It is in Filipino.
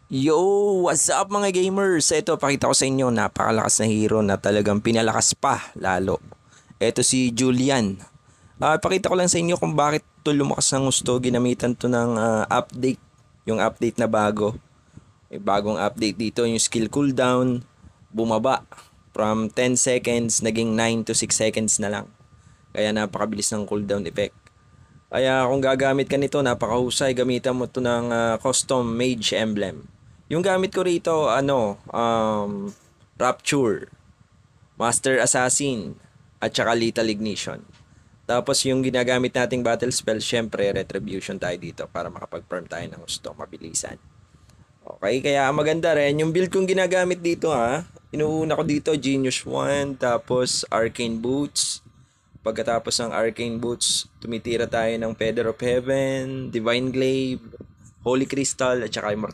Yo! What's up mga gamers? Ito, pakita ko sa inyo, napakalakas na hero na talagang pinalakas pa lalo. Ito si Julian. Pakita ko lang sa inyo kung bakit to lumakas ng gusto. Ginamitan to ng update. Yung update na bago. May bagong update dito. Yung skill cooldown, bumaba. From 10 seconds, naging 9 to 6 seconds na lang. Kaya napakabilis ng cooldown effect. Kaya kung gagamit ka nito, napakahusay. Gamitan mo to ng custom mage emblem. Yung gamit ko rito, Rapture, Master Assassin, at saka Lethal Ignition. Tapos yung ginagamit nating battle spell, syempre Retribution tayo dito para makapag-farm tayo ng gusto, mabilisan. Okay, kaya maganda rin. Yung build kong ginagamit dito inuuna ko dito Genius 1, tapos Arcane Boots. Pagkatapos ng Arcane Boots, tumitira tayo ng Feather of Heaven, Divine Glaive, Holy Crystal, at saka Immortal